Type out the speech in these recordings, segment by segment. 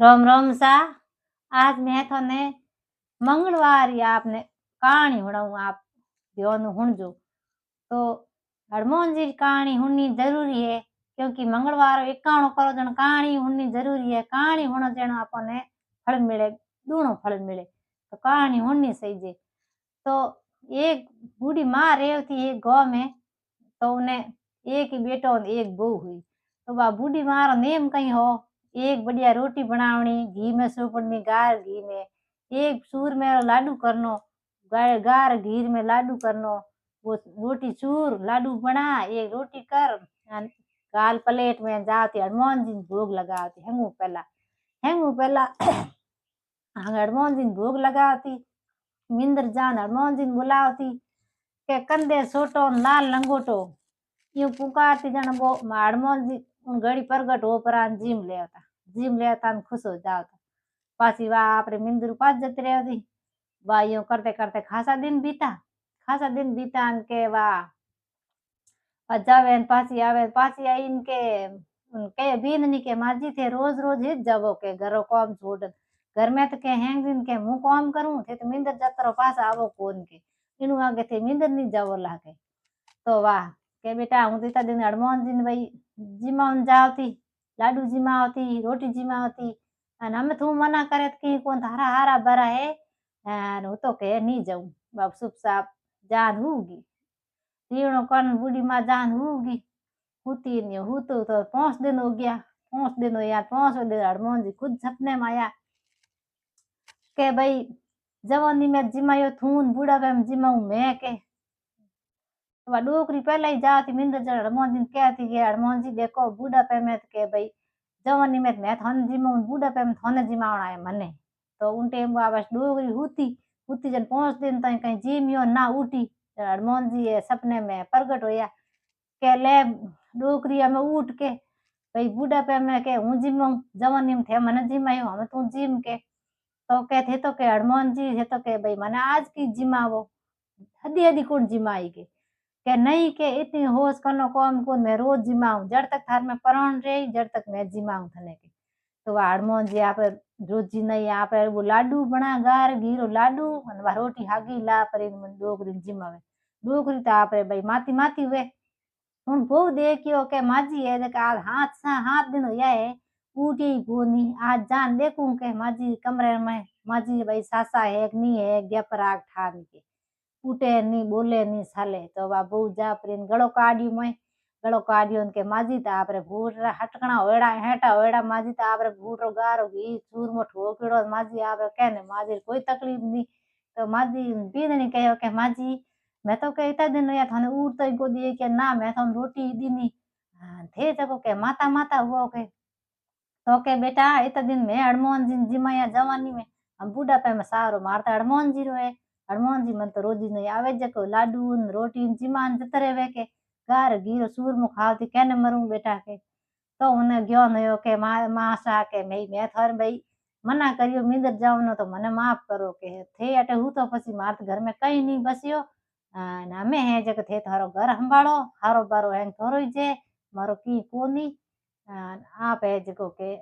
राम राम सा। आज मैं थोने मंगलवार या आपने कहानी हुणाऊं, आप ध्यान हुणजो। तो हनुमान जी की कहानी हुननी जरूरी है, क्योंकि मंगलवार एकाणो करो जन कहानी हुननी जरूरी है। कहानी हुण जन आपने फल मिले, दूनो फल मिले, तो कहानी हुननी सही जे। तो एक बूढ़ी माँ रही थी एक गांव में। तो उन्हें एक ही बेटो और एक बहू हुई। तो वह बूढ़ी माँ रो नेम कहीं हो, एक बढ़िया रोटी बनावनी, घी में सोपड़नी, गार घी में, एक सूर में लाडू करनो, गार घी में लाडू करनो। वो रोटी चूर लाडू बना, एक रोटी कर अन गाल प्लेट में जाती हनुमान जी ने भोग लगाती। हेंगू पहला हनुमान जी ने भोग लगाती। मिंदर जान हनुमान जी ने बुलावती के कंधे सोटो लाल लंगोटो, यूं पुकारती जन वो हनुमान जी घड़ी प्रगट हो पर जिम लेता न खुश हो जाता। पाછી वा आपरे मिंदर पास जती रहती। वा यूं करते करते खासा दिन बीता न के वा जावे न पाછી आवे, पाછી आई इनके के बींदनी के माजी थे रोज रोज हित जावो के घरो काम छोड़। घर में तो के हैंग दिन के मुंह काम करूं थे तो मिंदर जतरो पास आवो कोन के इनु आगे थे मिंदर नहीं जावो लागे। तो वाह के बेटा हूँ तीता दिन हनुमान जी ने भाई जिमावन जावती, लाडू जिमावती, रोटी जिमावती। अन हम तू मना करे तो कहीं कौन थारा हारा भरा है, अन वो तो के नहीं जाऊं। बाप सुप साप जान होगी तीनों कन बूढ़ी माँ जान होगी। होती नहीं होतो तो 5 दिन हो गया। 5 दिन हो या 5वें दिन हनुमान जी खुद सपने में आया के भाई जवानी में जिमायो थून बूढ़ापे में जिमाऊं मैं के। तो डोकरी पहले ही जाती मिंदर जड़ हनुमान जी ने कहती कि हनुमान जी देखो बूढ़ापे में के भाई जवानी में मैं थाने जिमाऊं, बूढ़ापे में थाने जिमावना है मने। तो उन टाइम बस डोकरी हुती हुती जन 5 दिन तक कहीं जिमियो ना उठी। हनुमान जी ये सपने में प्रगट होया के ले डोकरी में उठ के भाई बूढ़ापे में के हूँ जिमाऊं, जवानी में थे मने जिमायो हम तू जिम के। तो के थे तो के हनुमान जी थे तो के भाई मने आज की जिमावो, हदी हदी कौन जिमाई के नहीं के इतनी होश कनो कौम को मैं रोज जिमाऊं, जड़ तक थार में प्राण रही जड़ तक मैं जिमाऊं थने के। तो हनुमान जी आप रोजी नहीं आप वो लाडू बना गार घीरो लाडू अन वा रोटी हागी ला पर इन मन डोगरी जिमावे। डोगरी तो आप भाई माती माती हुए हुन बहु देखियो के माजी है जका हाथ सा हाथ दिन होया है उठी ही कोनी। आज जान देखूं के माजी कमरे में माजी भाई सासा है कि नहीं है गया पराग ठान के उठे नहीं बोले नहीं साले। तो वा बहू जा प्रेन गड़ो काढ़ियो के माजी ता आपरे भूरा हटकना होड़ा हेटा होड़ा माजी ता आपरे भूरो गारो घी चूरमो ठोकड़ो माजी आपरे कहने माजी कोई तकलीफ नहीं। तो माजी बींदनी कहो के माजी मैं तो के इतना दिन या थाने उठ तो को दिए के ना मैं तो रोटी दी नहीं थे जको के माता माता हुआ के। तो के बेटा इतना दिन में हनुमान जी जिमाया जवानी में हम बूढ़ापे में सारो मारता हनुमान जी रो है। हनुमान जी मन तो रोजी नहीं आवे जको लाडू न रोटी न जिमान जतरे वे के गार घी सूर मुख खावती कहने मरूं बेटा के। तो उन्हें ज्ञान हो के माँ सा के मैं थर भाई मना करियो मिंदर जावनो तो मने माफ करो के थे अटे हूँ तो पसी मार घर में कहीं नहीं बसियो अन हमें है जक थे थारो घर संभालो हारो बारो है थोरो ही जे मारो की कोनी आप है जको के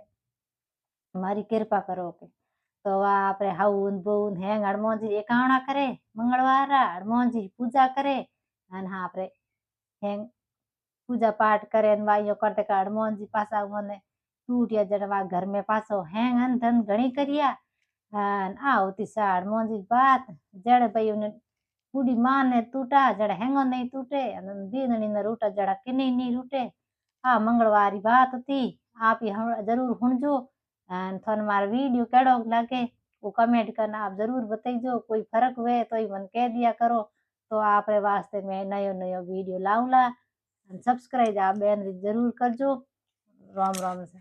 मारी कृपा करो के। तो आपरे हाउन बहून हैंग हनुमान जी एकावना करे मंगलवार हनुमान जी पूजा करे अन हाँ आपरे हैंग पूजा पाठ करे न वायो करते का हनुमान जी पासा उन्हें टूटिया जड़वा घर में पासो हैंग अन धन घणी करिया अन आ होती सा हनुमान जी बात जड़ भाई उन्हें बूढ़ी माँ ने टूटा जड़ हैंगो नहीं टूटे दीननी ने रूटा जड़ा किन्नी नहीं रूटे। हाँ मंगलवारी बात थी आप ही हम जरूर सुनजो एंड थोन मारा वीडियो केड़ो लगे वो कमेंट करना आप जरूर बताइजो। कोई फर्क हुए तो ही मन कह दिया करो तो आप वास्ते मैं नयो नयो वीडियो लाऊंगा। सब्सक्राइब आप बेन जरूर करजो। राम राम से।